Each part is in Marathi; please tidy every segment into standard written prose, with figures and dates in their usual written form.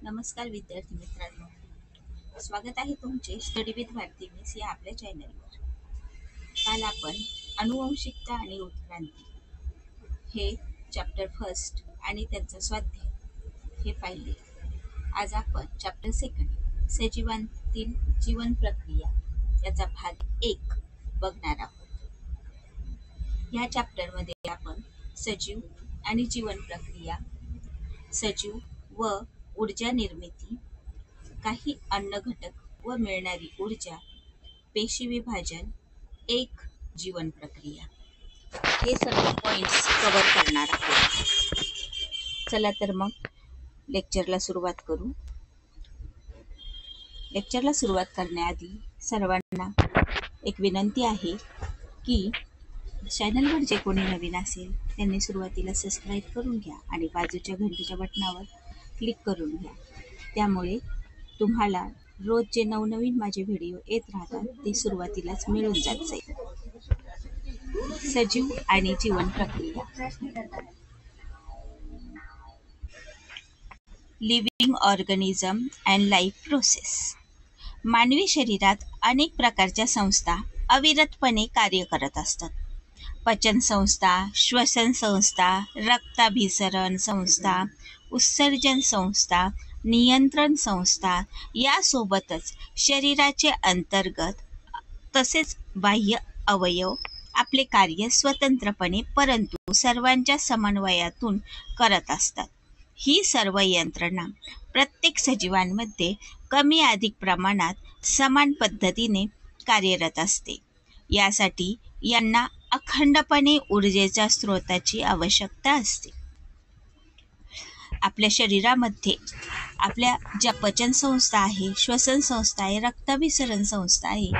नमस्कार विद्यार्थी मित्रांनो, स्वागत आहे तुमचे स्टडी विथ भारती मिस या आपल्या चॅनलवर. काल आपण अनुवंशिकता आणि उत्क्रांती हे चॅप्टर फर्स्ट आणि त्यांचा स्वाध्याय हे पाहिले. आज आपण चॅप्टर सेकंड सजीवांतील जीवन प्रक्रिया याचा भाग 1 बघणार आहोत. या चॅप्टरमध्ये आपण सजीव आणि जीवन प्रक्रिया, सजीव व ऊर्जा निर्मिती, काही अन्न घटक व मिळणारी ऊर्जा, पेशी विभाजन, एक जीवन प्रक्रिया हे सर्व पॉइंट्स कव्हर करणार आहोत. चला तर मग लेक्चरला सुरुवात करू. लेक्चरला सुरुवात करण्याआधी सर्वांना एक विनंती आहे की चॅनलवर जे कोणी नवीन असेल त्यांनी सुरुवातीला सबस्क्राईब करून घ्या आणि बाजूच्या घंटीच्या बटनावर क्लिक करून घ्या. त्यामुळे तुम्हाला रोज जे नवनवीन माझे व्हिडिओ येत राहतात ते सुरुवातीलाच मिळून जात जाईल. सजीव आणि जीवन प्रक्रिया. Living organism and life process. मानवी शरीरात अनेक प्रकारच्या संस्था अविरतपणे कार्य करत असतात. पचन संस्था, श्वसन संस्था, रक्ताभिसरण संस्था, उत्सर्जन संस्था, नियंत्रण संस्था यासोबतच शरीराचे अंतर्गत तसेच बाह्य अवयव आपले कार्य स्वतंत्रपणे परंतु सर्वांच्या समन्वयातून करत असतात. ही सर्व यंत्रणा प्रत्येक सजीवांमध्ये कमी अधिक प्रमाणात समान पद्धतीने कार्यरत असते. यासाठी यांना अखंडपणे ऊर्जेच्या स्रोताची आवश्यकता असते. आपल्या शरीरामध्ये आपल्या ज्या पचन संस्था आहे, श्वसन संस्था आहे, रक्ताभिसरण संस्था आहे,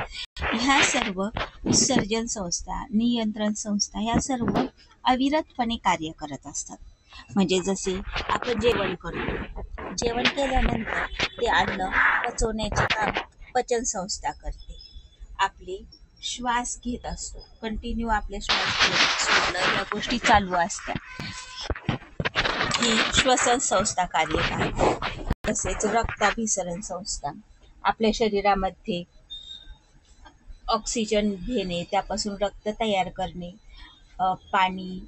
ह्या सर्व उत्सर्जन संस्था, नियंत्रण संस्था ह्या सर्व अविरतपणे कार्य करत असतात. म्हणजे जसे आपण जेवण करतो, जेवण केल्यानंतर ते अन्न पचवण्याचे काम पचन संस्था करते. आपले श्वास घेत असतो, कंटिन्यू आपले श्वास घेणं सोडणं या गोष्टी चालू असतात, ही श्वसन संस्था कार्य करते. तसेच रक्ताभिसरण संस्था आपल्या शरीरामध्ये ऑक्सिजन घेणे, त्यापासून रक्त तयार करणे, पाणी,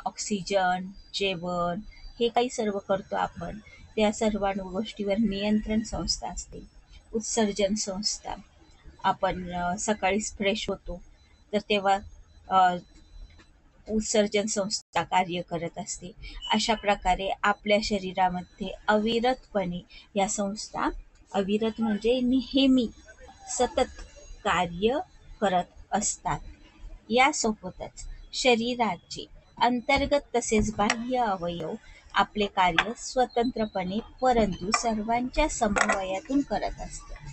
ऑक्सिजन, जेवण हे काही सर्व करतो आपण, त्या सर्व गोष्टीवर नियंत्रण संस्था असते. उत्सर्जन संस्था, आपण सकाळी फ्रेश होतो तर तेव्हा उत्सर्जन संस्था कार्य करत असते. अशा प्रकारे आपल्या शरीरामध्ये अविरतपणे या संस्था, अविरत म्हणजे नेहमी सतत कार्य करत असतात. यासोबतच शरीराचे अंतर्गत तसेच बाह्य अवयव आपले कार्य स्वतंत्रपणे परंतु सर्वांच्या समन्वयातून करत असतात.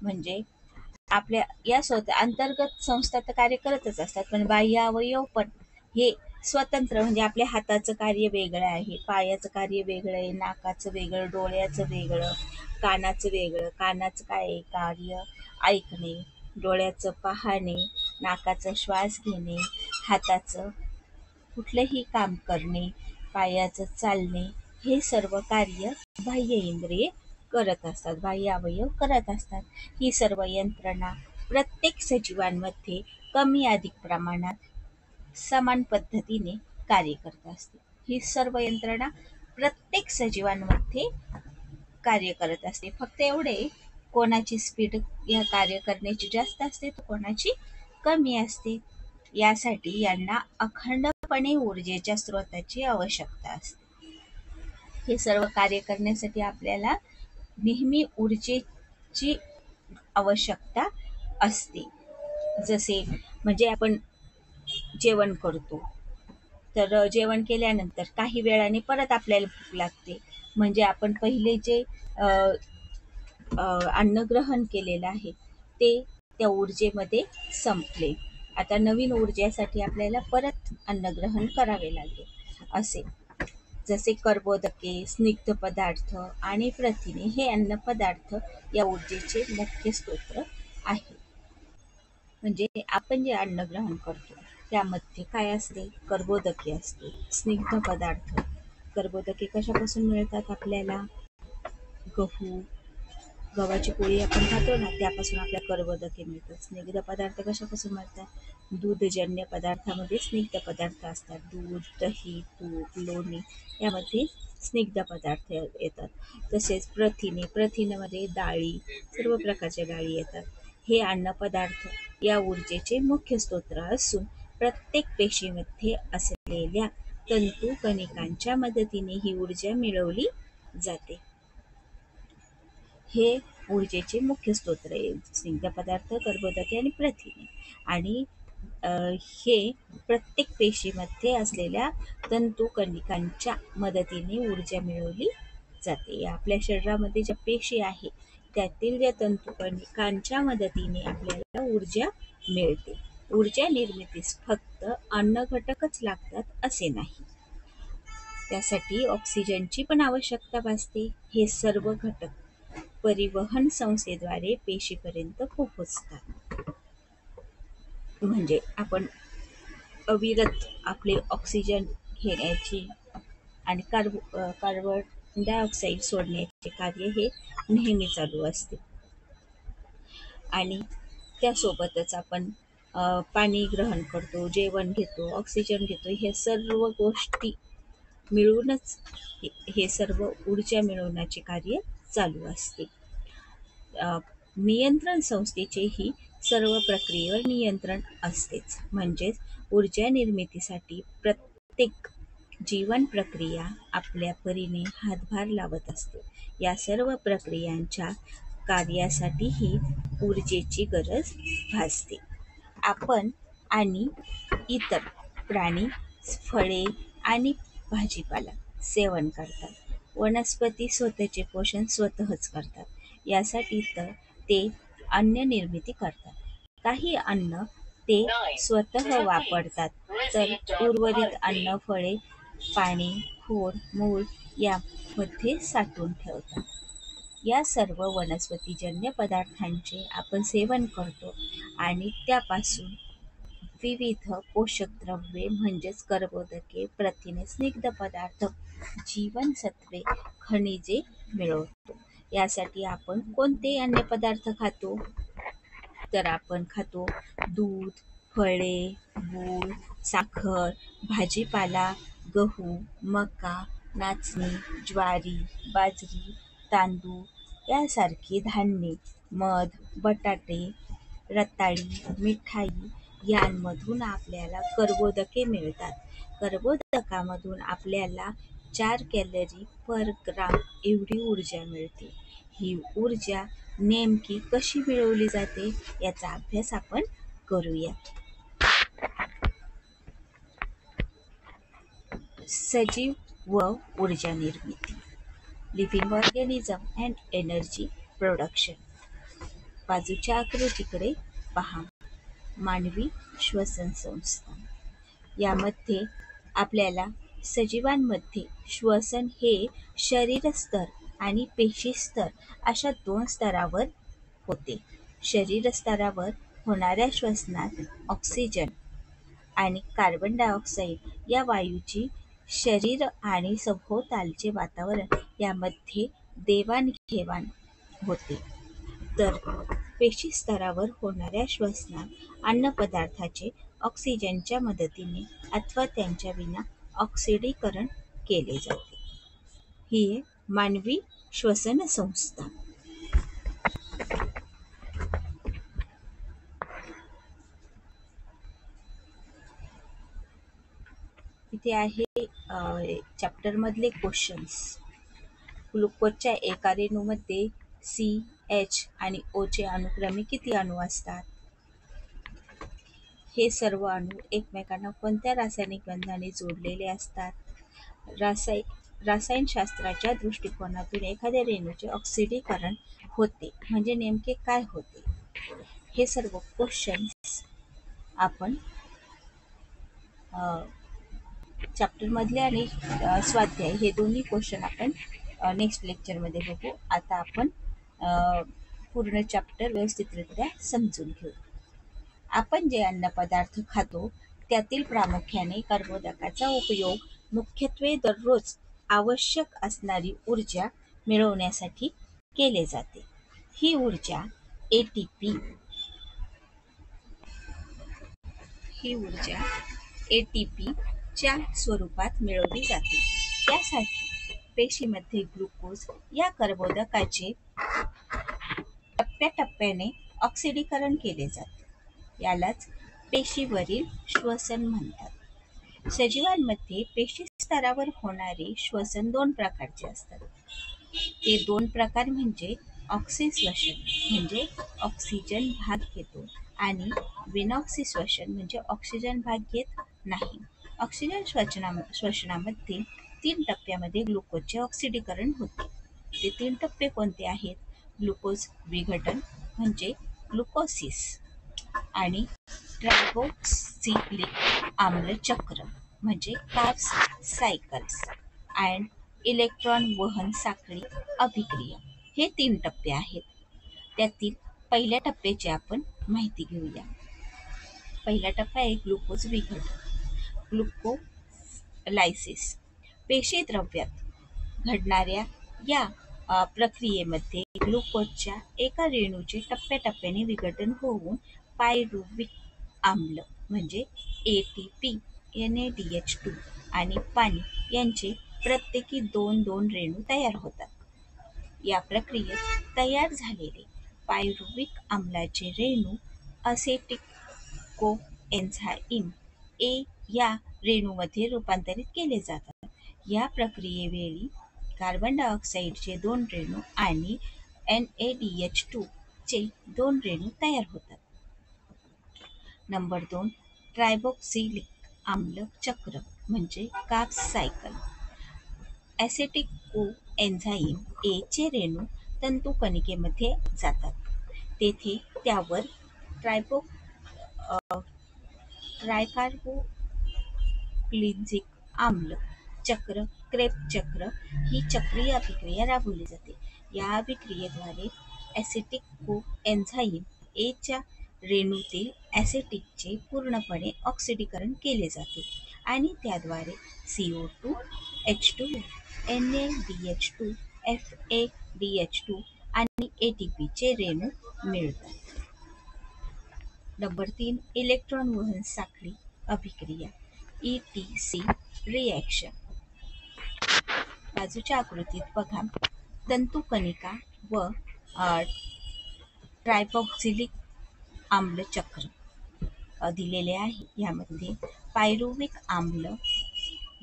म्हणजे आपल्या या अंतर्गत संस्था तर कार्य करतच असतात, पण बाह्य अवयव पण हे स्वतंत्र, म्हणजे आपल्या हाताचं कार्य वेगळं आहे, पायाचं कार्य वेगळं आहे, नाकाचं वेगळं, डोळ्याचं वेगळं, कानाचं वेगळं. कानाचं काय आहे कार्य? ऐकणे, डोळ्याचं पाहणे, नाकाचं श्वास घेणे, हाताचं कुठलंही काम करणे, पायाचं चालणे, हे सर्व कार्य बाह्य इंद्रिये करत असतात, बाह्य अवयव करत असतात. ही सर्व यंत्रणा प्रत्येक सजीवांमध्ये कमी अधिक प्रमाणात समान पद्धतीने कार्य करत असते. ही सर्व यंत्रणा प्रत्येक सजीवांमध्ये कार्य करत असते. फक्त एवढे, कोणाची स्पीड या कार्य करण्याची जास्त असते तर कोणाची कमी असते. यासाठी यांना अखंडपणे ऊर्जेच्या स्रोताची आवश्यकता असते. हे सर्व कार्य करण्यासाठी आपल्याला नेहमी ऊर्जेची आवश्यकता असते. जसे म्हणजे आपण जेवण करतो, तर जेवण केल्यानंतर काही वेळाने परत आपल्याला भूक लागते, म्हणजे आपण पहिले जे अन्न ग्रहण केलेलं आहे ते त्या ऊर्जेमध्ये संपले. आता नवीन ऊर्जेसाठी आपल्याला परत अन्नग्रहण करावे लागेल. असे जसे कर्बोदके, स्निग्ध पदार्थ आणि प्रथिने हे अन्न पदार्थ या ऊर्जेचे मुख्य स्रोत आहे. म्हणजे आपण जे अन्न ग्रहण करतो त्यामध्ये काय असते? कर्बोदके असते, स्निग्ध पदार्थ, कर्बोदके कशापासून मिळतात आपल्याला? गहू, गव्हाची पोळी आपण खातो ना, त्यापासून आपल्याला कर्बोदके मिळतात. स्निग्ध पदार्थ कशापासून मिळतात? दूधजन्य पदार्थामध्ये स्निग्ध पदार्थ असतात. दूध, दही, तूप, लोणी यामध्ये स्निग्ध पदार्थ येतात. तसेच प्रथिने, प्रथिनेमध्ये डाळी, सर्व प्रकारच्या डाळी येतात. हे अन्नपदार्थ या ऊर्जेचे मुख्य स्रोत असून प्रत्येक पेशीमध्ये असलेल्या तंतुकणिकांच्या मदतीने ही ऊर्जा मिळवली जाते. हे ऊर्जेचे मुख्य स्रोत आहे. स्निग्ध पदार्थ, कर्बोदके आणि प्रथिने. आणि हे प्रत्येक पेशीमध्ये असलेल्या तंतुकणिकांच्या मदतीने ऊर्जा मिळवली जाते. आपल्या शरीरामध्ये ज्या पेशी आहेत त्यातील ज्या तंतुकणिकांच्या मदतीने आपल्याला ऊर्जा मिळते. ऊर्जा निर्मितीस फक्त अन्न घटकच लागतात असे नाही. त्यासाठी ऑक्सिजनची पण आवश्यकता भासते. हे सर्व घटक परिवहन संस्थेद्वारे पेशीपर्यंत पोहोचतात. म्हणजे आपण अविरत आपले ऑक्सिजन घेण्याची आणि कार्बन डायऑक्साईड सोडण्याचे कार्य हे नेहमी चालू असते. आणि त्यासोबतच आपण पाणी ग्रहण करतो, जेवण घेतो, ऑक्सिजन घेतो. हे सर्व गोष्टी मिळूनच हे सर्व ऊर्जा मिळवण्याचे कार्य चालू असते. नियंत्रण संस्थेचेही सर्व प्रक्रियेवर नियंत्रण असतेच. म्हणजेच ऊर्जा निर्मितीसाठी प्रत्येक जीवन प्रक्रिया आपल्या परीने हातभार लावत असते. या सर्व प्रक्रियांच्या कार्यासाठी ही ऊर्जेची गरज भासते. आपण आणि इतर प्राणी फळे आणि भाजीपाला सेवन करतात. वनस्पती स्वतःचे पोषण स्वतःच करतात. यासाठी तर ते अन्न निर्मिती करतात. काही अन्न ते स्वतः वापरतात, तर उर्वरित अन्न फळे, पाने, खोड, मूळ यामध्ये साठवून ठेवतात. या सर्व वनस्पतीजन्य पदार्थांचे आपण सेवन करतो आणि त्यापासून विविध पोषक द्रव्ये म्हणजेच कर्बोदके, प्रथिने, स्निग्ध पदार्थ, जीवनसत्त्वे, खनिजे मिळवतो. यासाठी आपण कोणते अन्नपदार्थ खातो? तर आपण खातो दूध, फळे, गूळ, साखर, भाजीपाला, गहू, मका, नाचणी, ज्वारी, बाजरी, तांदूळ यासारखी धान्ये, मध, बटाटे, रताळी, मिठाई यांमधून आपल्याला कर्बोदके मिळतात. कर्बोदकामधून आपल्याला 4 कॅलरी पर ग्राम एवढी ऊर्जा मिळते. ही ऊर्जा नेमकी कशी मिळवली जाते याचा अभ्यास आपण करूया. सजीव व ऊर्जा निर्मिती. Living organism and energy production. बाजूच्या आकृतीकडे पहा. मानवी श्वसन संस्था. यामध्ये आपल्याला सजीवांमध्ये श्वसन हे शरीर स्तर आणि पेशी स्तर अशा 2 स्तरावर होते. शरीर स्तरावर होणाऱ्या श्वसनात ऑक्सिजन आणि कार्बन डायऑक्साईड या वायूची शरीर आणि सभोवतालचे वातावरण यामध्ये देवाणघेवाण होते. तर पेशी स्तरावर होणाऱ्या श्वसनात अन्नपदार्थाचे ऑक्सिजनच्या मदतीने अथवा त्यांच्या विना ऑक्सिडीकरण केले जाते. ही मानवी श्वसन संस्था. इथे आहे चॅप्टर मधले क्वेश्चन्स. ग्लुकोजच्या एका रेणूमध्ये सी, एच आणि ओ चे अनुक्रमे किती अणू असतात? हे सर्व अणू एकमेकांना कोणत्या रासायनिक बंधाने जोडलेले असतात? रसायनशास्त्राच्या दृष्टिकोनातून एखाद्या रेणूचे ऑक्सिडीकरण होते म्हणजे नेमके काय होते? हे सर्व क्वेश्चन्स आपण चॅप्टर मधले आणि स्वाध्याय हे दोन्ही क्वेश्चन आपण नेक्स्ट लेक्चरमध्ये बघू. आता आपण पूर्ण चॅप्टर व्यवस्थितरित्या समजून घेऊ. आपण जे अन्नपदार्थ खातो त्यातील प्रामुख्याने कर्बोदकाचा उपयोग मुख्यत्वे दररोज आवश्यक असणारी ऊर्जा मिळवण्यासाठी केले जाते. ही ऊर्जा एटीपी ही ऊर्जा एटीपीच्या स्वरूपात मिळवली जाते. त्यासाठी पेशीमध्ये ग्लुकोज या कर्बोदकाचे टप्प्याटप्प्याने ऑक्सिडीकरण केले जाते. यालाच पेशीवरील श्वसन म्हणतात. सजीवांमध्ये पेशी स्तरावर होणारे श्वसन दोन प्रकारचे असतात. ते दोन प्रकार म्हणजे ऑक्सिश्वसन म्हणजे ऑक्सिजन भाग घेतो आणि विनॉक्सिश्वसन म्हणजे ऑक्सिजन भाग घेत नाही. ऑक्सिजन श्वसनामध्ये 3 टप्प्यामध्ये ग्लुकोजचे ऑक्सिडीकरण होते. ते 3 टप्पे कोणते आहेत? ग्लुकोज विघटन म्हणजे ग्लुकोसिस आणि ट्रायबोक्सिलिक आम्ल चक्र म्हणजे कार्ब्स सायकल्स अँड इलेक्ट्रॉन वहन साखळी अभिक्रिया हे 3 टप्पे आहेत. त्यातील पहिल्या टप्प्याची आपण माहिती घेऊया. पहिला टप्पा आहे ग्लुकोज विघटन, ग्लुकोलायसिस. पेशी द्रव्यात घडणाऱ्या या प्रक्रियेमध्ये ग्लुकोजच्या एका रेणूचे टप्प्याटप्प्याने विघटन होऊन पायरुव्हिक आम्ल म्हणजे एटीपी, NADH2 आणि पाणी यांचे प्रत्येकी 2-2 रेणू तयार होतात. या प्रक्रियेत तयार झालेले पायरुव्हिक आम्लाचे रेणू असेटिक कोएन्झाइम ए या रेणूमध्ये रूपांतरित केले जातात. या प्रक्रियेवेळी कार्बन डायऑक्साइडचे 2 रेणू आणि NADH2 चे 2 रेणू तयार होतात. नंबर 2 ट्रायबोक्सिलिक आम्ल चक्र म्हणजे कार्ब्स सायकल. ॲसेटिक कोएन्झाइम ए चे रेणू तंतुकणिकेमध्ये जातात. तेथे त्यावर ट्रायकार्बोक्सिलिक आम्ल चक्र क्रेब्स चक्र ही चक्रीय अभिक्रिया राबवली जाते. या अभिक्रियेद्वारे ॲसेटिक कोएन्झाइम ए च्या रेणूतील ॲसेटिकचे पूर्णपणे ऑक्सिडीकरण केले जाते आणि त्याद्वारे CO2, H2O, NADH2, FADH2 आणि ATP चे रेणू मिळतात. नंबर 3 इलेक्ट्रॉन वहन साखळी अभिक्रिया ETC रिॲक्शन. बाजूच्या आकृतीत बघा, तंतुकणिका व ट्रायबोक्सिलिक आम्ल चक्र दिलेले आहे. यामध्ये पायरुव्हिक आम्ल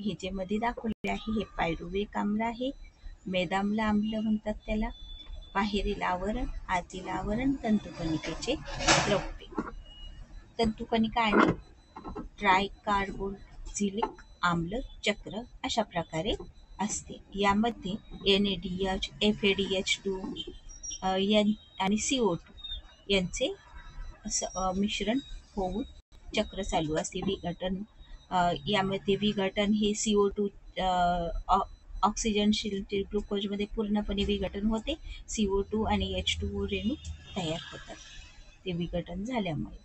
हे जे मध्ये दाखवलेले आहे हे पायरुव्हिक आम्ल आहे. मेदाम्ल आम्ल म्हणतात त्याला. बाहेरील आवरण, आतील आवरण, तंतुकणिकेचे द्रव्य. तंतुकणिका आणि ट्रायकार्बोक्सिलिक आम्ल चक्र अशा प्रकारे असते. यामध्ये NADH, FADH2 आणि CO2 यांचे मिश्रण होऊन चक्र चालू असते. विघटन यामध्ये विघटन हे CO2 ऑक्सिजनशील ग्लुकोजमध्ये पूर्णपणे विघटन होते. CO2 आणि H2O रेणू तयार होतात ते विघटन झाल्यामुळे.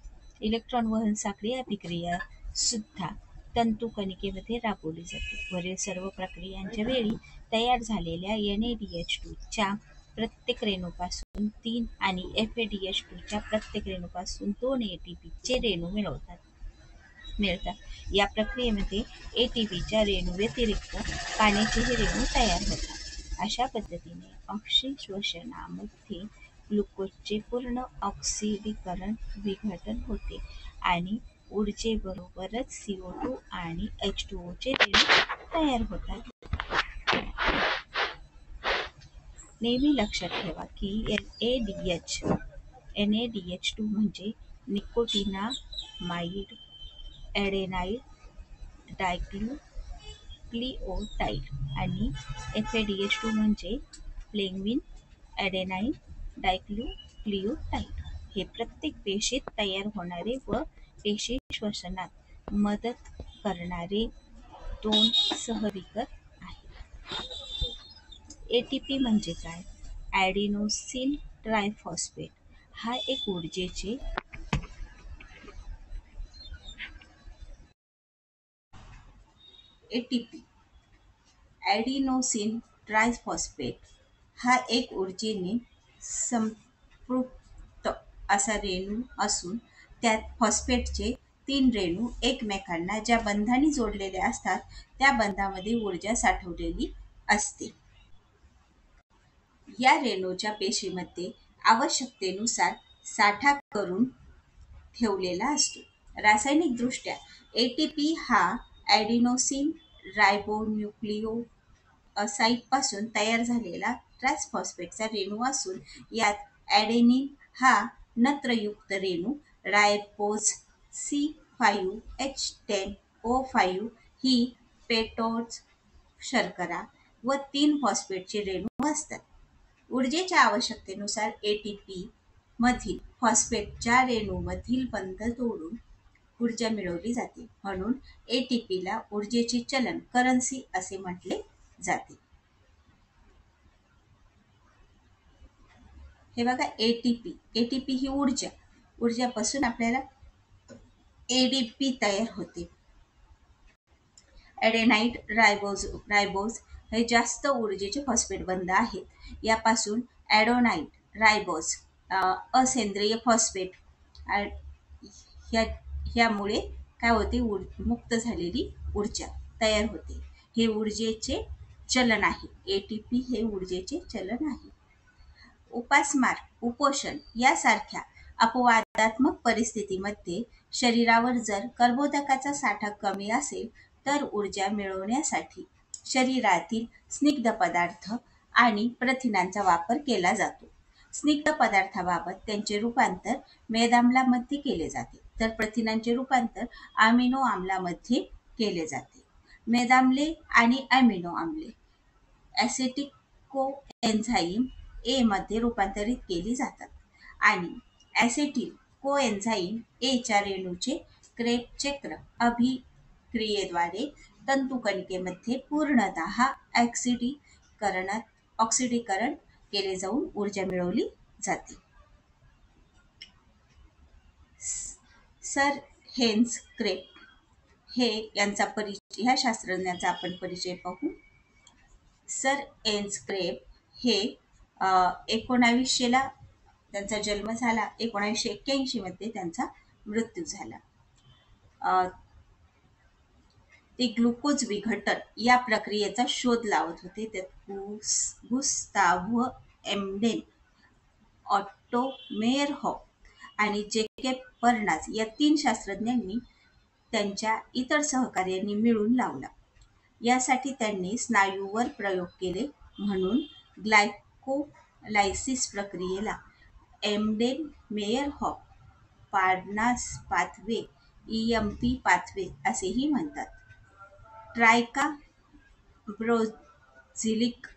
इलेक्ट्रॉन वहन साखळी अभिक्रिया सुद्धा तंतुकणिकेमध्ये राबवली जाते. वरील सर्व प्रक्रियांच्या वेळी तयार झालेल्या NADH2 च्या प्रत्येक रेणूपासून 3 आणि FADH2 च्या प्रत्येक रेणूपासून 2 ATP चे रेणू मिळतात. या प्रक्रियेमध्ये ATPच्या रेणू व्यतिरिक्त पाण्याचेही रेणू तयार होतात. अशा पद्धतीने ऑक्सिश्वसनामध्ये ग्लुकोजचे पूर्ण ऑक्सिडीकरण विघटन होते आणि ऊर्जेबरोबरच CO2 आणि H2O चे रेणू तयार होतात. नेहमी लक्षात ठेवा की NADH2 म्हणजे निकोटिनामाइड ॲडेनाइड डायन्यूक्लिओटाइड आणि FADH2 म्हणजे फ्लेविन ॲडेनाइन डायन्यूक्लिओटाइड. हे प्रत्येक पेशीत तयार होणारे व पेशी श्वसनात मदत करणारे 2 सहविकर आहेत. ATP म्हणजे काय? ॲडिनोसिन ट्रायफॉस्फेट हा एक ऊर्जेचे ATP ॲडिनोसिन ट्रायफॉस्फेट हा एक ऊर्जेने संपृक्त असा रेणू असून त्यात फॉस्फेटचे 3 रेणू एकमेकांना ज्या बंधाने जोडलेले असतात त्या बंधामध्ये ऊर्जा साठवलेली असते. या रेणूच्या पेशीमध्ये आवश्यकतेनुसार साठा करून ठेवलेला असतो. रासायनिकदृष्ट्या एटीपी हा ॲडिनोसिन रायबोन्यूक्लिओसाइडपासून तयार झालेला ट्रायफॉस्फेटचा रेणू असून यात ॲडेनिन हा नत्रयुक्त रेणू, रायबोज C5H10O5 ही पेटोज शर्करा व 3 फॉस्फेटचे रेणू असतात. ऊर्जेच्या आवश्यकतेनुसार एटीपी मधील फॉस्फेटच्या रेणूमधील बंध तोडून ऊर्जा मिळवली जाते. म्हणून एटीपीला ऊर्जेचे चलन करन्सी असे म्हटले जाते. हे बघा एटीपी. एटीपी ही ऊर्जा. ऊर्जापासून आपल्याला एडीपी तयार होते. ॲडेनाईड रायबोज हे जास्त ऊर्जेचे फॉस्फेट बंध आहेत. यापासून ॲडेनाईड रायबोज असेंद्रिय फॉस्फेट ह्यामुळे काय होते, मुक्त झालेली ऊर्जा तयार होते. हे ऊर्जेचे चलन आहे. एटीपी हे ऊर्जेचे चलन आहे. उपासमार, उपोषण यासारख्या अपवादात्मक परिस्थितीमध्ये शरीरावर जर कर्बोदकाचा साठा कमी असेल तर ऊर्जा मिळवण्यासाठी शरीरातील स्निग्ध पदार्थ आणि प्रथिनांचा वापर केला जातो. स्निग्ध पदार्थाबाबत त्यांचे रूपांतर मेदाम्लामध्ये केले जाते तर प्रथिनांचे रूपांतर अमिनो आम्लामध्ये केले जाते. मेदाम्ले आणि अमिनो आम्ले ॲसिटिक कोएन्झाईम ए मध्ये रूपांतरित केली जातात आणि ॲसिटिल कोएन्झाईम ए च्या रेणूचे क्रेब चक्र अभिक्रियेद्वारे तंतुकणिकेमध्ये पूर्णतः ऑक्सिडीकरण केले जाऊन ऊर्जा मिळवली जाते. सर हेन्स क्रेब ह्या शास्त्रज्ञाचा आपण परिचय पाहू. सर हेन्स क्रेब हे 1900 त्यांचा जन्म झाला. 1981 मध्ये त्यांचा मृत्यू झाला. ते ग्लुकोज विघटन या प्रक्रियेचा शोध लावत होते. त्यात गुस्ताव्ह एम्डेन, ऑट्टो मेयरहॉफ आणि जेकेब बर्नाज या 3 शास्त्रज्ञांनी त्यांच्या इतर सहकार्यांनी मिळून लावला. यासाठी त्यांनी स्नायूवर प्रयोग केले म्हणून ग्लायकोलायसिस प्रक्रियेला एम्डेन मेयरहॉफ बर्नाज पाथवे EMP पाथवे असेही म्हणतात. ट्रायकार्बोक्झिलिक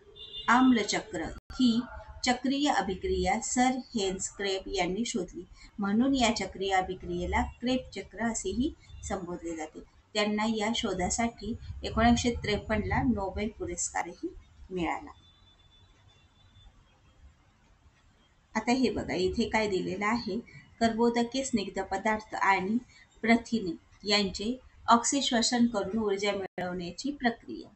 आम्लचक्र ही चक्रीय अभिक्रिया सर हेन्स क्रेब यांनी शोधली म्हणून या चक्रीय अभिक्रियेला क्रेब चक्र असेही संबोधले जाते. त्यांना या शोधासाठी 1953 ला नोबेल पुरस्कारही मिळाला. आता हे बघा इथे काय दिलेलं आहे, कर्बोदके, स्निग्ध पदार्थ आणि प्रथिने यांचे ऑक्सिश्वसन करून ऊर्जा मिळवण्याची प्रक्रिया.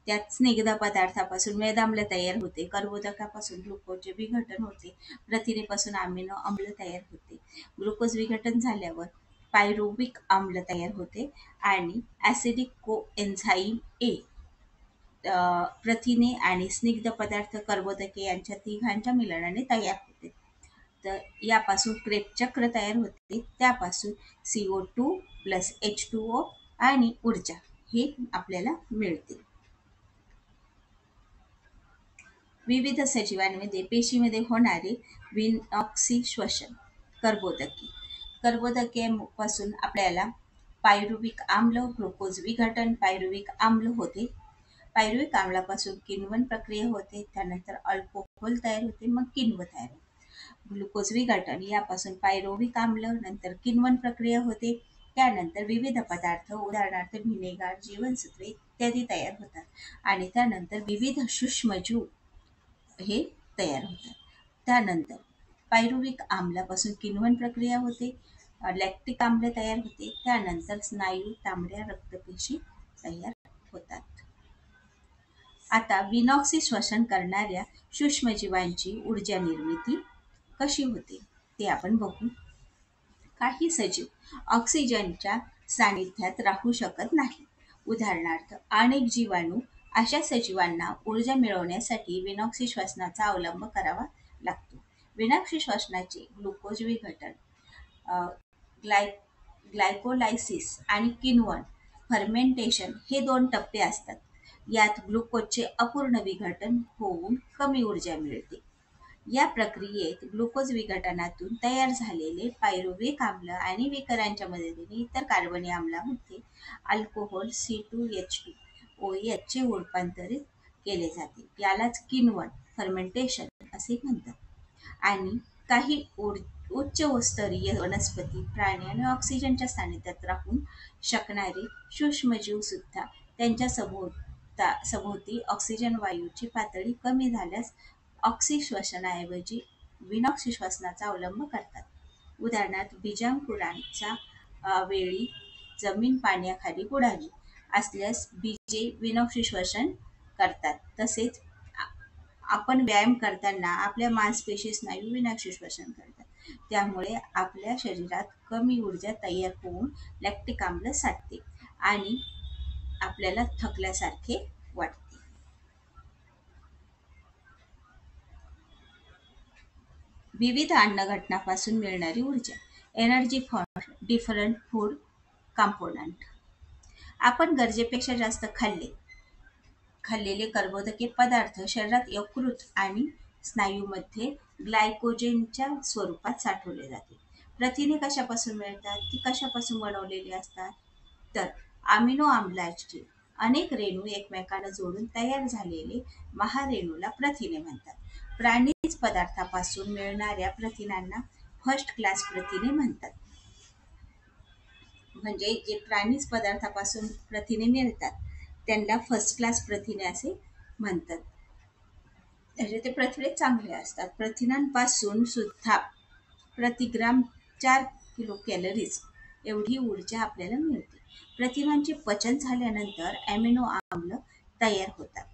त्यात स्निग्ध पदार्थापासून मेदाम्ल तयार होते, कर्बोदकापासून ग्लुकोजचे विघटन होते, प्रथिनेपासून अमिनो आम्ल तयार होते. ग्लुकोज विघटन झाल्यावर पायरुविक आम्ल तयार होते आणि ॲसिडिक कोएन्झाईम ए प्रथिने आणि स्निग्ध पदार्थ कर्बोदके यांच्या तिघांच्या मिलनाने तयार होते. तर यापासून क्रेब चक्र तयार होते. त्यापासून CO2 + H2O आणि ऊर्जा हे आपल्याला मिळते. विविध सजीवांमध्ये पेशीमध्ये होणारे विनॉक्सिश्वसन. कर्बोदकेपासून आपल्याला पायरुविक आम्ल, ग्लुकोज विघटन, पायरुविक आम्ल होते. पायरुविक आम्लापासून किण्वन प्रक्रिया होते. त्यानंतर अल्कोहोल तयार होते, मग किण्व तयार होते. ग्लुकोज विघटन यापासून पायरुविक आम्ल, नंतर किण्वन प्रक्रिया होते. त्यानंतर विविध पदार्थ उदाहरणार्थ व्हिनेगार, जीवनसत्वे इत्यादी तयार होतात आणि त्यानंतर विविध सूक्ष्मजीव हे तयार होतात. त्यानंतर पायरुविक आम्लापासून किण्वन प्रक्रिया होते, लॅक्टिक आम्ल तयार होते. त्यानंतर स्नायू, तांबड्या रक्तपेशी तयार होतात. आता विनॉक्सी श्वसन करणाऱ्या सूक्ष्मजीवांची ऊर्जा निर्मिती कशी होते ते आपण बघू. काही सजीव ऑक्सिजनच्या सानिध्यात राहू शकत नाही. उदाहरणार्थ, अनेक जीवाणू अशा सजीवांना ऊर्जा मिळवण्यासाठी विनॉक्सी श्वसनाचा अवलंब करावा लागतो. विनॉक्सी श्वसनाचे ग्लुकोज विघटन, अ, ग्लाय ग्लायकोलायसिस आणि किण्वन फर्मेंटेशन हे 2 टप्पे असतात. यात ग्लुकोजचे अपूर्ण विघटन होऊन कमी ऊर्जा मिळते. या प्रक्रियेत ग्लुकोज विघटनातून तयार झालेले पायरुव्हिक आम्ल आणि विकरांच्या मदतीने इतर कार्बनी आम्लामध्ये अल्कोहोल C2H2OH चे रूपांतरित केले जाते. यालाच किण्वन फर्मेंटेशन असे म्हणतात. आणि काही उच्च स्तरीय वनस्पती, प्राणी आणि ऑक्सिजनच्या सानिध्यात राहू शकणारे सूक्ष्मजीव सुद्धा त्यांच्या सभोवती ऑक्सिजन वायूची पातळी कमी झाल्यास ऑक्सीश्वसनाऐवजी विनॉक्सी श्वसनाचा अवलंब करतात. उदाहरणार्थ, बीजांकुराच्या वेळी जमीन पाण्याखाली बुडाली असल्यास बीजे विनॉक्सी श्वसन करतात. तसेच आपण व्यायाम करताना आपल्या मांसपेशी स्नायू विनॉक्सी श्वसन करतात. त्यामुळे आपल्या शरीरात कमी ऊर्जा तयार होऊन लॅक्टिक आम्ल साठते आणि आपल्याला थकल्यासारखे वाटते. विविध अन्नघटकांपासून मिळणारी ऊर्जा. Energy from different food component. आपण गरजेपेक्षा जास्त खाल्लेले कर्बोदके पदार्थ शरीरात यकृत आणि स्नायूमध्ये ग्लायकोजेनच्या स्वरूपात साठवले जाते. प्रथिने कशापासून मिळतात? ती कशापासून बनवलेली असतात? तर अमिनो आम्लाचे अनेक रेणू एकमेकांना जोडून तयार झालेले महारेणूला प्रथिने म्हणतात. प्राणीज पदार्थापासून मिळणाऱ्या प्रथिनांना फर्स्ट क्लास प्रथिने म्हणतात. म्हणजे जे प्राणीज पदार्थापासून प्रथिने मिळतात त्यांना फर्स्ट क्लास प्रथिने असे म्हणतात. म्हणजे ते प्रथिने चांगले असतात. प्रथिनांपासून सुद्धा प्रतिग्राम 4 किलो कॅलरीज एवढी ऊर्जा आपल्याला मिळते. प्रथिनांचे पचन झाल्यानंतर ॲमिनो आम्ल तयार होतात.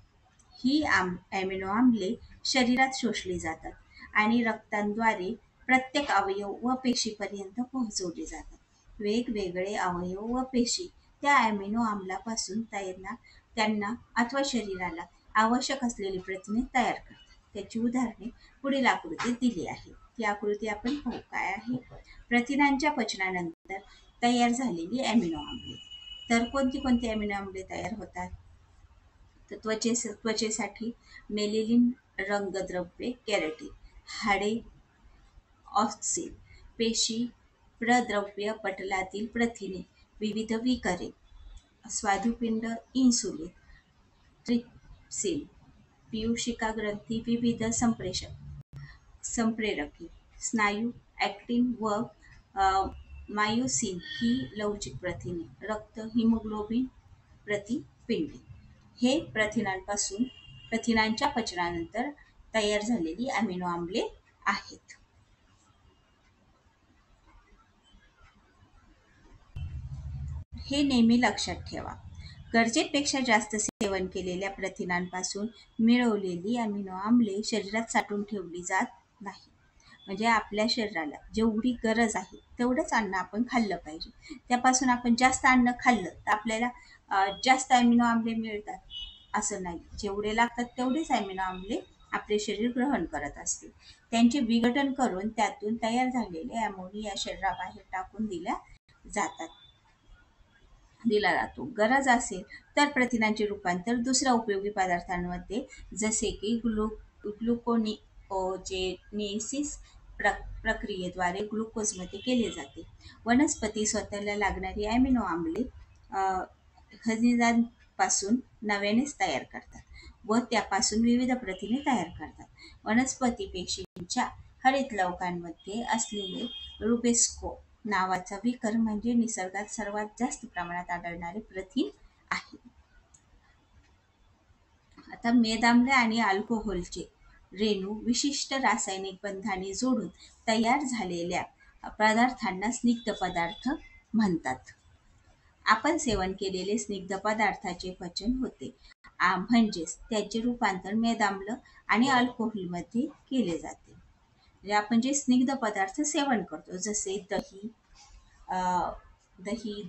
ही ॲमिनो आम्ले शरीरात शोषली जातात आणि रक्ताद्वारे प्रत्येक अवयव व पेशीपर्यंत पोहोचवली जातात. वेगवेगळे अवयव व पेशी त्या ॲमिनो आम्लापासून त्यांना अथवा शरीराला आवश्यक असलेली प्रथिने तयार करतात. त्याची उदाहरणे पुढील आकृतीत दिली आहेत. ती आकृती आपण पाहू. काय आहे? प्रथिनांच्या पचनानंतर तयार झालेली ॲमिनो आम्ले. तर कोणती कोणती ॲमिनो आम्ले तयार होतात? तर त्वचेसाठी मेलेनिन रंगद्रव्ये केराटिन, हाडे ऑक्सिन, पेशी प्रद्रव्य पटलातील प्रथिने, विविध विकरे, स्वादुपिंड इन्सुलिन, ट्रिप्सिन, पीयूषिका ग्रंथी, विविध संप्रेरके, स्नायू ॲक्टिन व मायोसिन ही लवचिक प्रथिने, रक्त हिमोग्लोबिन, प्रतिपिंडे हे प्रथिनांच्या पचनानंतर तयार झालेली अमिनो आम्ले आहेत. हे नेहमी लक्षात ठेवा. गरजेपेक्षा जास्त सेवन केलेल्या प्रथिनांपासून मिळवलेली अमिनो आम्ले शरीरात साठवून ठेवली जात नाही. म्हणजे आपल्या शरीराला जेवढी गरज आहे तेवढंच अन्न आपण खाल्लं पाहिजे. त्यापासून आपण जास्त अन्न खाल्लं तर आपल्याला जास्त अमिनो आम्ले मिळतात असं नाही. जेवढे लागतात तेवढेच अमिनो आम्ले आपले शरीर ग्रहण करत असते. त्यांचे विघटन करून त्यातून तयार झालेले अमोनिया शरीराबाहेर टाकून दिला जातो. गरज असेल तर प्रथिनांचे रूपांतर दुसऱ्या उपयोगी पदार्थांमध्ये जसे की ग्लुकोनिओजेनेसिस प्रक्रियेद्वारे ग्लुकोजमध्ये केले जाते. वनस्पती स्वतःला लागणारी अमिनो आम्ले खनिजांपासून नव्यानेच तयार करतात व त्यापासून विविध प्रथिने तयार करतात. वनस्पती पेशींच्या हरितलवकांमध्ये असलेले रुबेस्को नावाचा विकर म्हणजे निसर्गात सर्वात जास्त प्रमाणात आढळणारे प्रथिन आहे. आता मेदाम्ल आणि अल्कोहोलचे रेणू विशिष्ट रासायनिक बंधाने जोडून तयार झालेल्या पदार्थांना स्निग्ध पदार्थ म्हणतात. आपण सेवन केलेले स्निग्ध पदार्थाचे पचन होते. म्हणजेच त्याचे रूपांतर मेदाम्ल आणि अल्कोहोलमध्ये केले जाते. म्हणजे आपण जे स्निग्ध पदार्थ सेवन करतो, जसे दही, अ,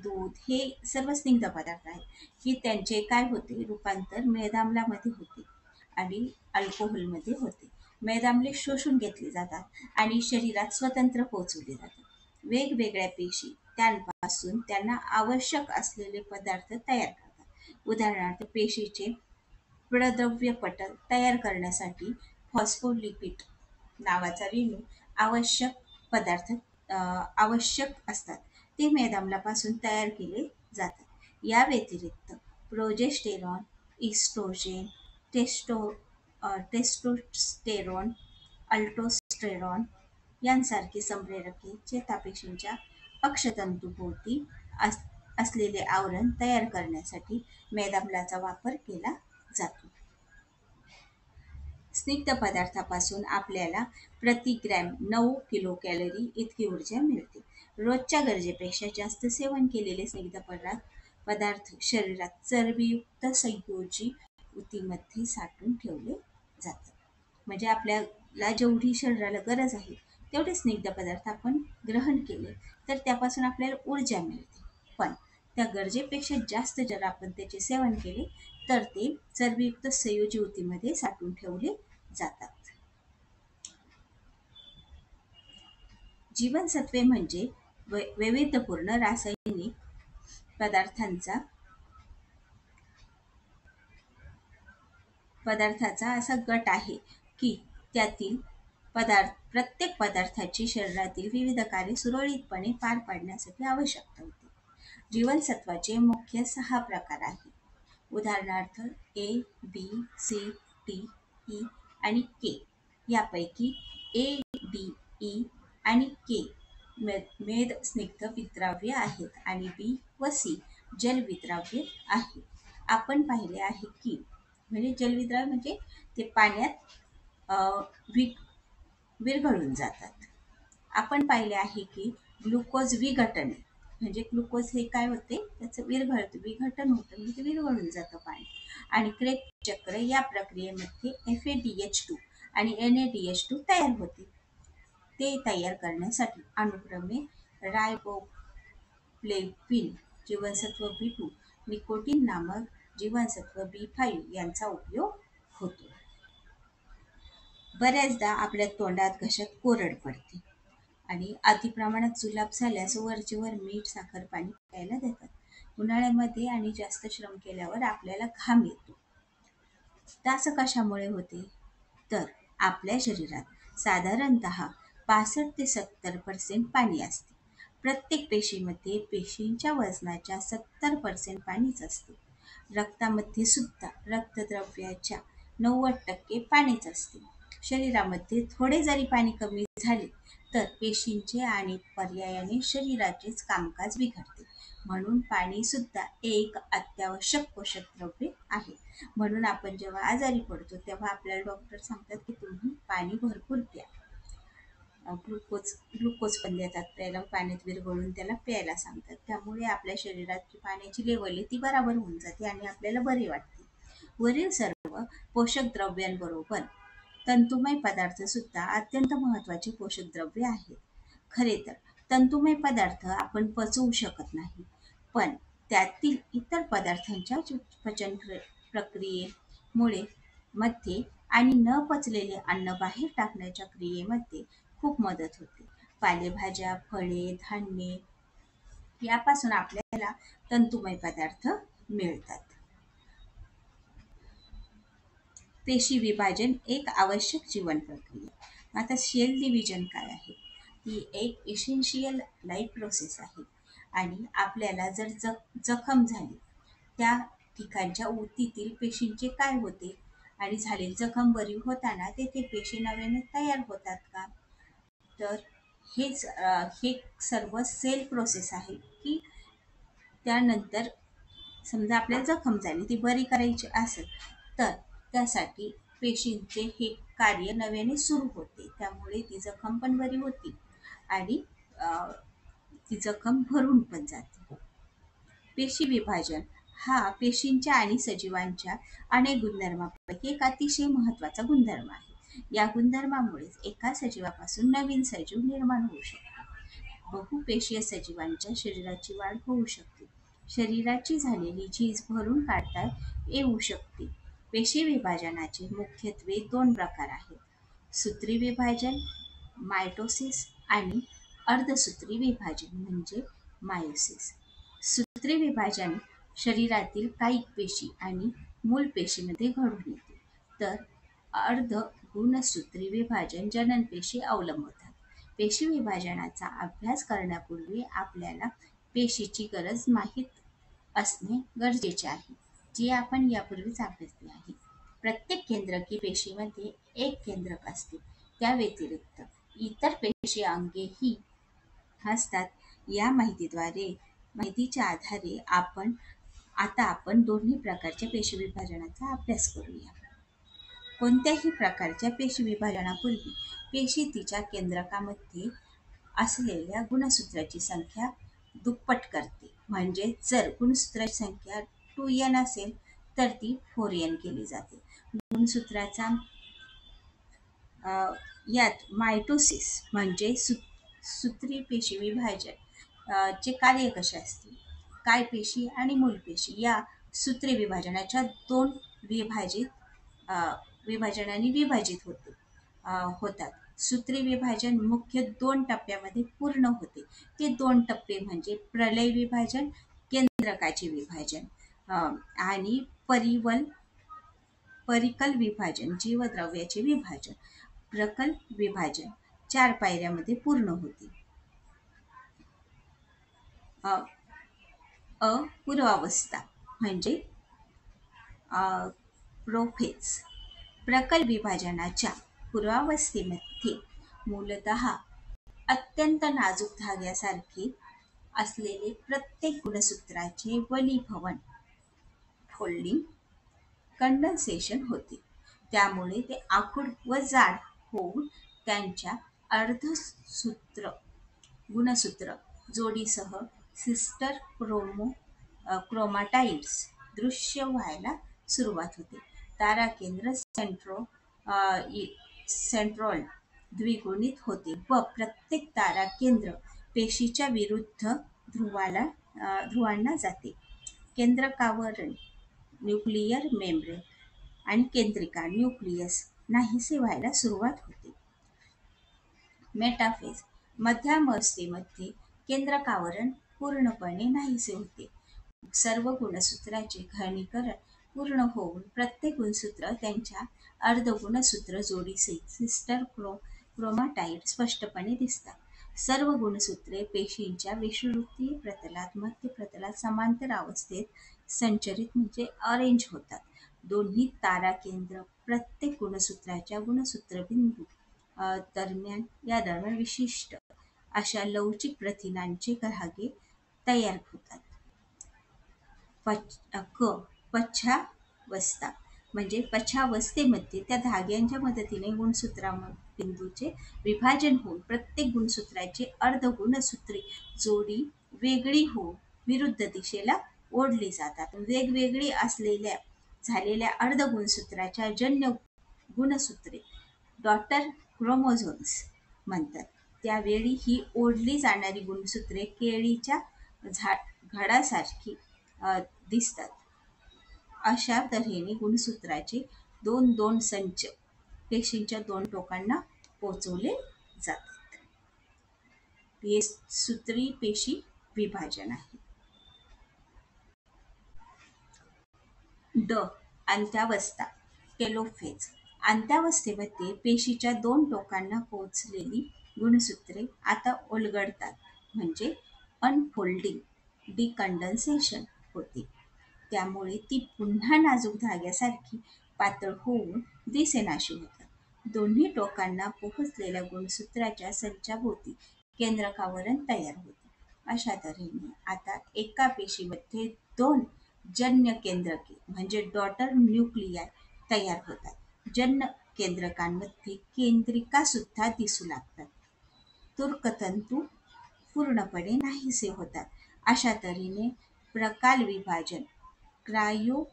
दूध, हे सर्व स्निग्ध पदार्थ आहेत, की त्यांचे काय होते, रूपांतर मेदाम्लामध्ये होते आणि अल्कोहोलमध्ये होते. मेदाम्ले शोषून घेतले जातात आणि शरीरात स्वतंत्र पोहोचवले जातात. वेगवेगळ्या पेशी त्यांपासून त्यांना आवश्यक असलेले पदार्थ तयार करतात. उदाहरणार्थ, पेशीचे प्रद्रव्य पटल तयार करण्यासाठी फॉस्फोलिपिड नावाचा रेणू आवश्यक पदार्थ आवश्यक असतात. ते मेदाम्लापासून तयार केले जातात. या व्यतिरिक्त प्रोजेस्टेरॉन, इस्ट्रोजेन, टेस्टो टेस्टोस्टेरॉन, अल्टोस्टेरॉन यांसारखी संप्रेरके चेतापेशींच्या अक्षतंतूभोवती असलेले आवरण तयार करण्यासाठी मेदाम्लाचा वापर केला जातो. स्निग्ध पदार्थापासून आपल्याला प्रति ग्रॅम 9 किलो कॅलरी इतकी ऊर्जा मिळते. रोजच्या गरजेपेक्षा जास्त सेवन केलेले स्निग्ध पदार्थ शरीरात चरबीयुक्त संयोजी ऊतीमध्ये साठवून ठेवले जातात. म्हणजे आपल्याला जेवढी शरीराला गरज आहे तेवढे स्निग्ध पदार्थ आपण ग्रहण केले तर त्यापासून आपल्याला ऊर्जा मिळते. पण त्या गरजेपेक्षा जास्त जर आपण त्याचे सेवन केले तर ते चरबीयुक्त संयोजी ऊतीमध्ये साठवून ठेवले जातात. जीवनसत्वे म्हणजे वैविध्यपूर्ण रासायनिक पदार्थाचा असा गट आहे की त्यातील प्रत्येक पदार्थाची शरीरातील विविध कार्य सुरळीतपणे पार पाडण्यासाठी आवश्यकता होते. जीवनसत्वाचे मुख्य 6 प्रकार आहेत. उदाहरणार्थ, ए, बी, सी, डी, ई आणि के. यापैकी ए, डी, ई आणि के मेद स्निग्ध विद्राव्य आहेत आणि बी व सी जलविद्राव्य आहेत. आपण पाहिले आहे की म्हणजे जलविद्राव्य म्हणजे ते पाण्यात विरघळून जातात. आपण पाहिले आहे की ग्लुकोज विघटन म्हणजे ग्लुकोज हे काय होते, त्याचं विघटन होतं, म्हणजे ते विरघळून जातं पाणी. आणि क्रेब्स चक्र या प्रक्रियेमध्ये FADH2 आणि NADH2 तयार होते. ते तयार करण्यासाठी अनुक्रमे रायबोफ्लेविन जीवनसत्व B2, निकोटीन नामक जीवनसत्व B5 यांचा उपयोग होतो. बऱ्याचदा आपल्या तोंडात घशात कोरड पडते आणि अतिप्रमाणात जुलाब झाल्यास वरचेवर मीठ, साखर, पाणी प्यायला देतात. उन्हाळ्यामध्ये आणि जास्त श्रम केल्यावर आपल्याला घाम येतो. तर असं कशामुळे होते? तर आपल्या शरीरात साधारणतः 65 ते 70% पाणी असते. प्रत्येक पेशीमध्ये पेशींच्या वजनाच्या 70% पाणीच असते. रक्तामध्ये सुद्धा रक्तद्रव्याच्या 90% पाणीच असते. शरीरामध्ये थोडे जरी पाणी कमी झाले तर पेशींचे आणि पर्यायाने शरीराचेच कामकाज बिघडते. म्हणून पाणी सुद्धा एक अत्यावश्यक पोषक द्रव्य आहे. म्हणून आपण जेव्हा आजारी पडतो तेव्हा आपल्याला डॉक्टर सांगतात की तुम्ही पाणी भरपूर प्या. ग्लुकोज पण देतात प्यायला, पाण्यात विरघळून त्याला प्यायला सांगतात. त्यामुळे आपल्या शरीरात पाण्याची लेवल आहे ती बराबर होऊन जाते आणि आपल्याला बरे वाटते. वरील सर्व पोषक द्रव्यांबरोबर तंतुमय पदार्थ सुद्धा अत्यंत महत्त्वाचे पोषक द्रव्य आहेत. खरे तर तंतुमय पदार्थ आपण पचवू शकत नाही, पण त्यातील इतर पदार्थांच्या पचन प्रक्रियेमुळे मध्ये आणि न पचलेले अन्न बाहेर टाकण्याच्या क्रियेमध्ये खूप मदत होते. पालेभाज्या, फळे, धान्ये यापासून आपल्याला तंतुमय पदार्थ मिळतात. पेशी विभाजन एक आवश्यक जीवन प्रक्रिया. आता सेल डिव्हिजन काय आहे? ही एक इसेन्शियल लाईफ प्रोसेस आहे आणि आपल्याला जर जखम झाली त्या ठिकाणच्या ऊतीतील पेशींचे काय होते आणि झालेली जखम बरी होताना तेथे पेशी नव्याने तयार होतात का? तर हे सर्व सेल प्रोसेस आहे की त्यानंतर समजा आपल्याला जखम झाली ती बरी करायची असेल तर त्यासाठी पेशींचे हे कार्य नव्याने सुरू होते. त्यामुळे ती जखम पण बरी होती आणि ती जखम भरून पण जाते. पेशी विभाजन हा पेशींच्या आणि सजीवांच्या अनेक गुणधर्मांपैकी एक अतिशय महत्वाचा गुणधर्म आहे. या गुणधर्मामुळेच एका सजीवापासून नवीन सजीव निर्माण होऊ शकतो. बहुपेशीय सजीवांच्या शरीराची वाढ होऊ शकते. शरीराची झालेली झीज भरून काढता येऊ शकते. पेशी विभाजनाचे मुख्यत्वे दोन प्रकार आहेत: सूत्री विभाजन मायटोसिस आणि अर्धसूत्री विभाजन म्हणजे मायोसिस. सूत्री विभाजन शरीरातील कायिक पेशी आणि मूल पेशीमध्ये घडून येते, तर अर्ध गुणसूत्री विभाजन जननपेशी अवलंबतात. पेशी विभाजनाचा अभ्यास करण्यापूर्वी आपल्याला पेशीची गरज माहीत असणे गरजेचे आहे, जी आपण यापूर्वीच अभ्यासली आहे. प्रत्येक केंद्रकी पेशीमध्ये एक केंद्रक असते. त्या व्यतिरिक्त इतर पेशी अंगेही असतात. या माहितीच्या आधारे आपण दोन्ही प्रकारच्या पेशी विभाजनाचा अभ्यास करूया. कोणत्याही प्रकारच्या पेशी विभाजनापूर्वी पेशी तिच्या केंद्रकामध्ये असलेल्या गुणसूत्राची संख्या दुप्पट करते. म्हणजे जर गुणसूत्राची संख्या 2n असेल तर ती 4n केली जाते. गुणसूत्राचा यात मायटोसिस म्हणजे सूत्री पेशी विभाजन चे कार्य कसे असते? काय पेशी आणि मूल पेशी या सूत्री विभाजनाच्या दोन विभाजनांनी विभाजित होतात. सूत्री विभाजन मुख्य दोन टप्प्यामध्ये पूर्ण होते. ते दोन टप्पे म्हणजे प्रलय विभाजन, केंद्रकाचे विभाजन आणि परिकल विभाजन, जीवद्रव्याचे विभाजन. प्रकल विभाजन 4 पायऱ्यामध्ये पूर्ण होते. पूर्वावस्था म्हणजे प्रोफेज. प्रकल विभाजनाच्या पूर्वावस्थेमध्ये मूलतः अत्यंत नाजूक धाग्यासारखे असलेले प्रत्येक गुणसूत्राचे वलीभवन फोल्डिंग कंडेन्सेशन होते. त्यामुळे ते आखूड व जाड होऊन त्यांच्या गुणसूत्र जोडीसह सिस्टर क्रोमाटाइड्स दृश्य व्हायला सुरुवात होते. ताराकेंद्र सेंट्रोइड द्विगुणित होते व प्रत्येक ताराकेंद्र पेशीच्या विरुद्ध ध्रुवांना जाते. केंद्रकावरण न्यूक्लियर मेम्ब्रेन आणि केंद्रिका न्यूक्लियस नाहीसे व्हायला सुरुवात होते. मेटाफेज मध्यावस्थेमध्ये केंद्रकावरण पूर्णपणे नाहीसे होते. सर्व गुणसूत्रांचे घनीकरण पूर्ण होऊन प्रत्येक गुणसूत्र त्यांच्या अर्धगुणसूत्र जोडीसहित सिस्टर क्रोमाटाइड स्पष्टपणे दिसतात. सर्व गुणसूत्रे पेशींच्या विषुववृत्तीय प्रतलात मध्य प्रतलात समांतर अवस्थेत संचरित म्हणजे अरेंज होतात. दोन्ही ताराकेंद्र प्रत्येक गुणसूत्राच्या गुणसूत्रबिंदू दरम्यान विशिष्ट अशा लवचिक प्रथिनांचे धागे तयार होतात. पच्छावस्था म्हणजे पच्छावस्थेमध्ये त्या धाग्यांच्या मदतीने गुणसूत्रबिंदूंचे विभाजन होऊन प्रत्येक गुणसूत्राची अर्धगुणसूत्री जोडी वेगळी होऊन विरुद्ध दिशेला ओढली जातात. वेगवेगळी झालेल्या अर्धगुणसूत्राच्या जन्य गुणसूत्रे डॉटर क्रोमोझोम्स म्हणतात. त्यावेळी ही ओढली जाणारी गुणसूत्रे केळीच्या घडासारखी दिसतात. अशा तऱ्हेने गुणसूत्राचे दोन संच पेशींच्या दोन टोकांना पोचवले जातात. हे सूत्री पेशी विभाजन आहे. अंत्यावस्था टेलोफेज. अंत्यावस्थेमध्ये पेशीच्या दोन टोकांना पोचलेली गुणसूत्रे आता ओलगडतात म्हणजे अनफोल्डिंग डिकंडेन्सेशन होते. त्यामुळे ती पुन्हा नाजूक धाग्यासारखी पातळ होऊन दिसेनाशी होतात. दोन्ही टोकांना पोहोचलेल्या गुणसूत्राच्या संचाभोवती केंद्रकावरण तयार होते. अशा तऱ्हेने आता एका पेशीमध्ये दोन जन्य केंद्रके म्हणजे डॉटर न्यूक्लियाय तयार होतात. जन्य केंद्रकांमध्ये केंद्रिका सुद्धा दिसू लागतात. तूर्कतंतू पूर्णपणे नाहीसे होतात. अशा तऱ्हेने प्रकाल विभाजन क्रायोकायनेसिस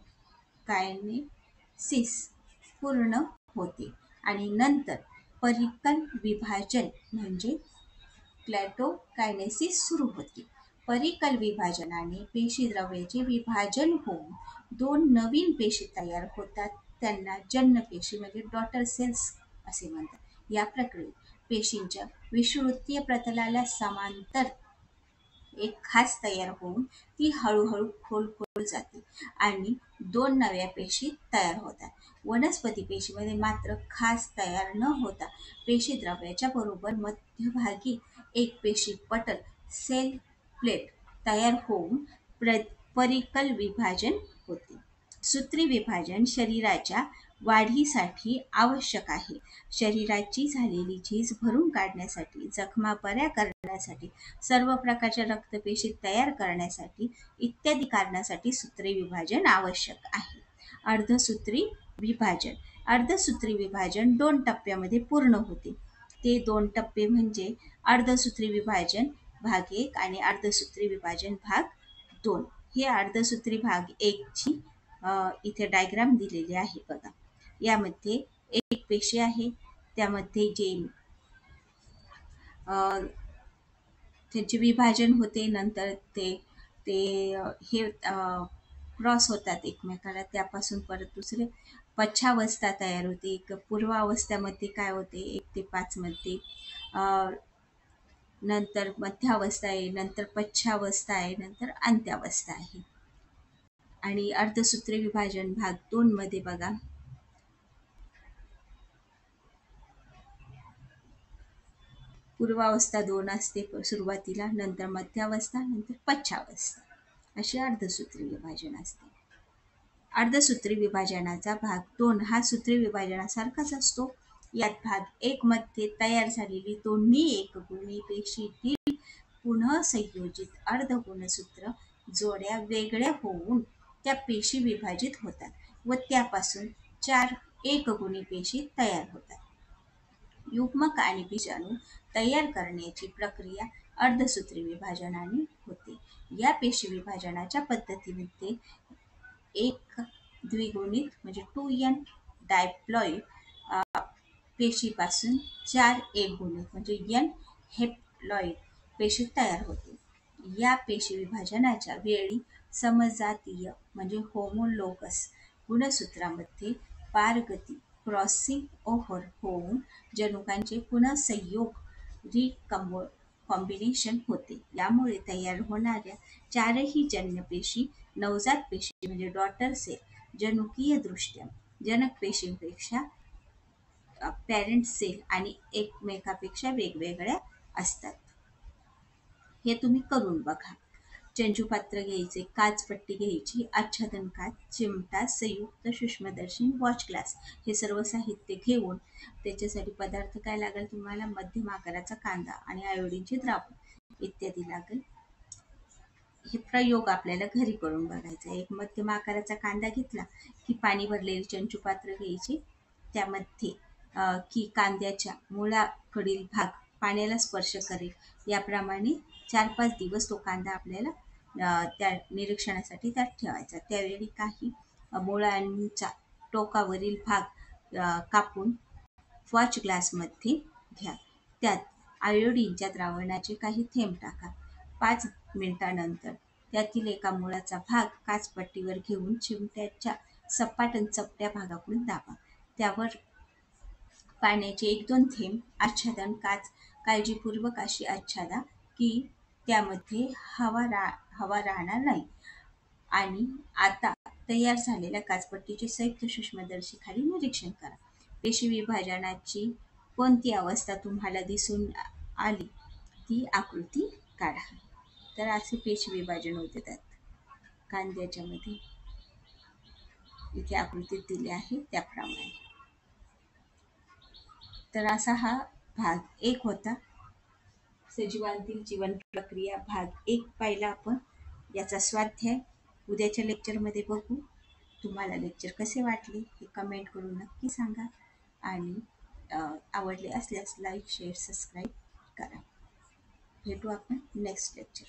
पूर्ण होते आणि नंतर परिकल विभाजन म्हणजे क्लॅटोकायनेसिस सुरू होते. परिकल विभाजनाने पेशीद्रव्याचे विभाजन होऊन दोन नवीन पेशी तयार होतात. त्यांना जन्मपेशी म्हणजे डॉटर सेल्स असे म्हणतात. या प्रक्रियेत पेशींच्या विषुवृत्तीय प्रतलाला समांतर एक खाच तयार होऊन ती हळूहळू खोल जाते आणि दोन नव्या पेशी तयार होतात. वनस्पती पेशीमध्ये मात्र खाच तयार न होता पेशीद्रव्याच्या बरोबर मध्यभागी एक पेशी पटल सेल प्लेट तयार होऊन परिकल विभाजन होते. सूत्री विभाजन शरीराच्या वाढीसाठी आवश्यक आहे. शरीराची झालेली झीज भरून काढण्यासाठी, जखमा बऱ्या करण्यासाठी, सर्व प्रकारच्या रक्तपेशी तयार करण्यासाठी इत्यादी कारणासाठी सूत्री विभाजन आवश्यक आहे. अर्धसूत्री विभाजन अर्धसूत्री विभाजन 2 टप्प्यामध्ये पूर्ण होते. ते 2 टप्पे म्हणजे अर्धसूत्री विभाजन भाग 1 आणि अर्धसूत्री विभाजन भाग 2. हे अर्धसूत्री भाग 1 ची इथे डायग्राम दिलेली आहे बघा. यामध्ये एक पेशी आहे, त्यामध्ये जे त्यांचे विभाजन होते, नंतर ते ते हे क्रॉस होतात एकमेकाला, त्यापासून परत दुसरे पच्छावस्था तयार होते. एक पूर्वावस्थामध्ये काय होते 1 ते 5 मध्ये, नंतर मध्यावस्था आहे, नंतर पच्छावस्था आहे, नंतर अंत्यावस्था आहे. आणि अर्धसूत्री विभाजन भाग 2 मध्ये बघा पूर्वावस्था 2 असते सुरुवातीला, नंतर मध्यावस्था, नंतर पच्छावस्था, अशी अर्धसूत्री विभाजन असते. अर्धसूत्री विभाजनाचा भाग 2 हा सूत्री विभाजनासारखाच असतो. यात भाग 1 मध्ये तयार झालेली दोन्ही एकगुणी पेशीतील पुनःसंयोजित अर्धगुणसूत्र जोड्या वेगळ्या होऊन त्या पेशी विभाजित होतात व त्यापासून 4 एकगुणी पेशी तयार होतात. युग्मक आणि बीजाणू तयार करण्याची प्रक्रिया अर्धसूत्री विभाजनाने होते. या पेशी विभाजनाच्या पद्धतीमध्ये एक द्विगुणित म्हणजे 2n डायप्लॉइड पेशीपासून 4 एकगुणित म्हणजे n हेप्लॉइड पेशी तयार होते. या पेशी विभाजनाच्या वेळी समजातीय म्हणजे होमोलोगस गुणसूत्रामध्ये पारगती क्रॉसिंग ओव्हर होऊन जनुकांचे पुनःसंयोग रिकॉम्बिनेशन होते. यामुळे तयार होणाऱ्या 4ही जन्मपेशी नवजात पेशी म्हणजे डॉटर सेल जनुकीयदृष्ट्या जनक पेशींपेक्षा पॅरेंट सेल आणि एकमेकापेक्षा वेगवेगळ्या असतात. हे तुम्ही करून बघा. चंचुपात्र घ्यायचे, काचपट्टी घ्यायची, आच्छादन काच, चिमटा, संयुक्त सूक्ष्मदर्शी, वॉच ग्लास हे सर्व साहित्य घेऊन त्याच्यासाठी पदार्थ काय लागेल तुम्हाला, मध्यम आकाराचा कांदा आणि आयोडीनचे द्रावण इत्यादी लागेल. हे प्रयोग आपल्याला घरी करून बघायचा. एक मध्यम आकाराचा कांदा घेतला की पाणी भरलेले चंचुपात्र घ्यायचे, त्यामध्ये की कांद्याच्या मुळाकडील भाग पाण्याला स्पर्श करेल याप्रमाणे 4-5 दिवस तो कांदा आपल्याला त्या निरीक्षणासाठी त्यात ठेवायचा. त्यावेळी काही मुळांचा टोकावरील भाग कापून वॉच ग्लासमध्ये घ्या. त्यात आयोडीनच्या द्रावणाचे काही थेंब टाका. 5 मिनिटांनंतर त्यातील एका मुळाचा भाग काचपट्टीवर घेऊन चिमट्याच्या सपाट चपट्या भागाकडून दाबा. त्यावर पाण्याचे 1-2 थेंब आच्छादन काच काळजीपूर्वक अशी आच्छादा की त्यामध्ये हवा राहणार नाही. आणि आता तयार झालेल्या काचपट्टीचे संयुक्त सूक्ष्मदर्शी खाली निरीक्षण करा. पेशी विभाजनाची कोणती अवस्था तुम्हाला दिसून आली ती आकृती काढा. तर असे पेशी विभाजन होते त्यात कांद्याच्या मध्ये, इथे आकृतीत दिले आहे त्याप्रमाणे. तर असा हा भाग 1 होता. सजीवांतील जीवन प्रक्रिया भाग 1 पाहिला आपण. याचा स्वाध्याय उद्याच्या लेक्चरमध्ये बघू. तुम्हाला लेक्चर कसे वाटले हे कमेंट करून नक्की सांगा आणि आवडले असल्यास लाईक, शेअर, सबस्क्राईब करा. भेटू आपण नेक्स्ट लेक्चर.